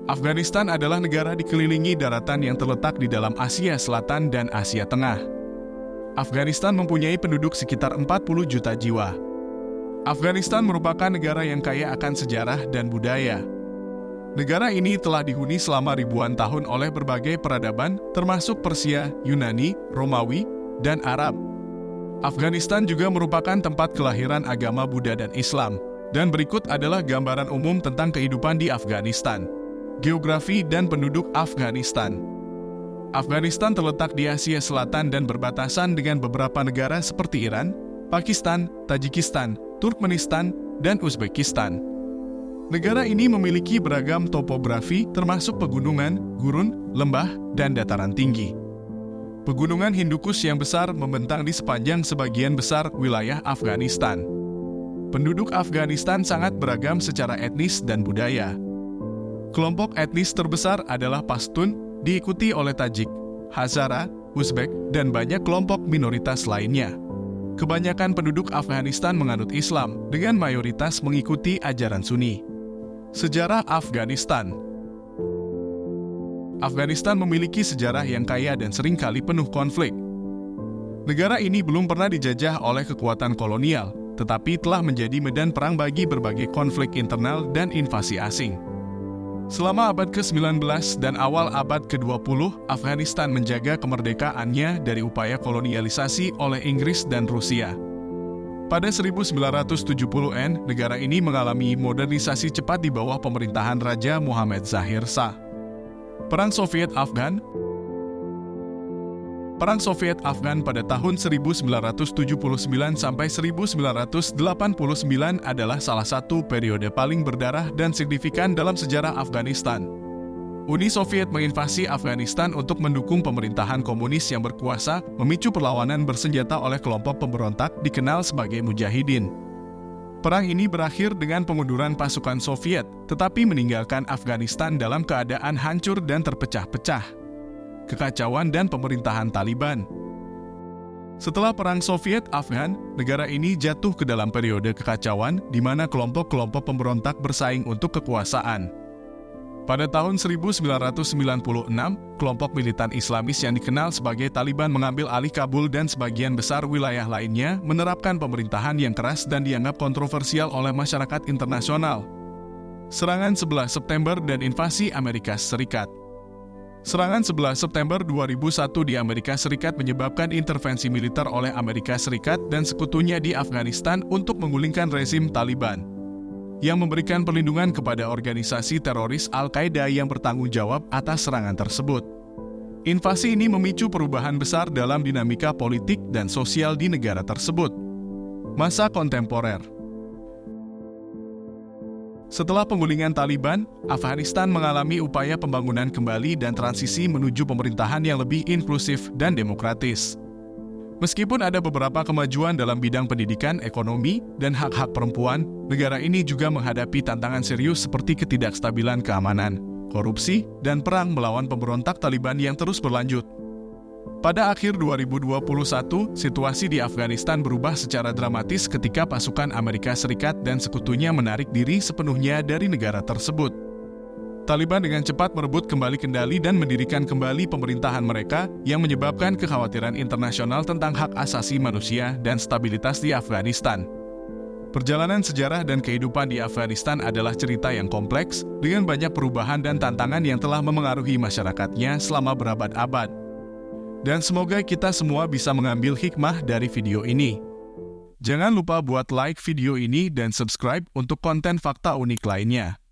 Afghanistan adalah negara dikelilingi daratan yang terletak di dalam Asia Selatan dan Asia Tengah. Afghanistan mempunyai penduduk sekitar 40 juta jiwa. Afghanistan merupakan negara yang kaya akan sejarah dan budaya. Negara ini telah dihuni selama ribuan tahun oleh berbagai peradaban, termasuk Persia, Yunani, Romawi, dan Arab. Afghanistan juga merupakan tempat kelahiran agama Buddha dan Islam. Dan berikut adalah gambaran umum tentang kehidupan di Afghanistan. Geografi dan penduduk Afghanistan. Afghanistan terletak di Asia Selatan dan berbatasan dengan beberapa negara seperti Iran, Pakistan, Tajikistan, Turkmenistan, dan Uzbekistan. Negara ini memiliki beragam topografi termasuk pegunungan, gurun, lembah, dan dataran tinggi. Pegunungan Hindukush yang besar membentang di sepanjang sebagian besar wilayah Afghanistan. Penduduk Afghanistan sangat beragam secara etnis dan budaya. Kelompok etnis terbesar adalah Pashtun, diikuti oleh Tajik, Hazara, Uzbek, dan banyak kelompok minoritas lainnya. Kebanyakan penduduk Afghanistan menganut Islam, dengan mayoritas mengikuti ajaran Sunni. Sejarah Afghanistan. Afghanistan memiliki sejarah yang kaya dan seringkali penuh konflik. Negara ini belum pernah dijajah oleh kekuatan kolonial, tetapi telah menjadi medan perang bagi berbagai konflik internal dan invasi asing. Selama abad ke-19 dan awal abad ke-20, Afghanistan menjaga kemerdekaannya dari upaya kolonialisasi oleh Inggris dan Rusia. Pada 1970-an, negara ini mengalami modernisasi cepat di bawah pemerintahan Raja Muhammad Zahir Shah. Perang Soviet-Afghan pada tahun 1979 sampai 1989 adalah salah satu periode paling berdarah dan signifikan dalam sejarah Afghanistan. Uni Soviet menginvasi Afghanistan untuk mendukung pemerintahan komunis yang berkuasa, memicu perlawanan bersenjata oleh kelompok pemberontak dikenal sebagai Mujahidin. Perang ini berakhir dengan pengunduran pasukan Soviet, tetapi meninggalkan Afghanistan dalam keadaan hancur dan terpecah-pecah. Kekacauan dan pemerintahan Taliban. Setelah Perang Soviet-Afghan, negara ini jatuh ke dalam periode kekacauan di mana kelompok-kelompok pemberontak bersaing untuk kekuasaan. Pada tahun 1996, kelompok militan Islamis yang dikenal sebagai Taliban mengambil alih Kabul dan sebagian besar wilayah lainnya, menerapkan pemerintahan yang keras dan dianggap kontroversial oleh masyarakat internasional. Serangan 11 September dan invasi Amerika Serikat. Serangan 11 September 2001 di Amerika Serikat menyebabkan intervensi militer oleh Amerika Serikat dan sekutunya di Afghanistan untuk menggulingkan rezim Taliban, yang memberikan perlindungan kepada organisasi teroris Al-Qaeda yang bertanggung jawab atas serangan tersebut. Invasi ini memicu perubahan besar dalam dinamika politik dan sosial di negara tersebut. Masa kontemporer. Setelah penggulingan Taliban, Afghanistan mengalami upaya pembangunan kembali dan transisi menuju pemerintahan yang lebih inklusif dan demokratis. Meskipun ada beberapa kemajuan dalam bidang pendidikan, ekonomi, dan hak-hak perempuan, negara ini juga menghadapi tantangan serius seperti ketidakstabilan keamanan, korupsi, dan perang melawan pemberontak Taliban yang terus berlanjut. Pada akhir 2021, situasi di Afghanistan berubah secara dramatis ketika pasukan Amerika Serikat dan sekutunya menarik diri sepenuhnya dari negara tersebut. Taliban dengan cepat merebut kembali kendali dan mendirikan kembali pemerintahan mereka yang menyebabkan kekhawatiran internasional tentang hak asasi manusia dan stabilitas di Afghanistan. Perjalanan sejarah dan kehidupan di Afghanistan adalah cerita yang kompleks dengan banyak perubahan dan tantangan yang telah memengaruhi masyarakatnya selama berabad-abad. Dan semoga kita semua bisa mengambil hikmah dari video ini. Jangan lupa buat like video ini dan subscribe untuk konten fakta unik lainnya.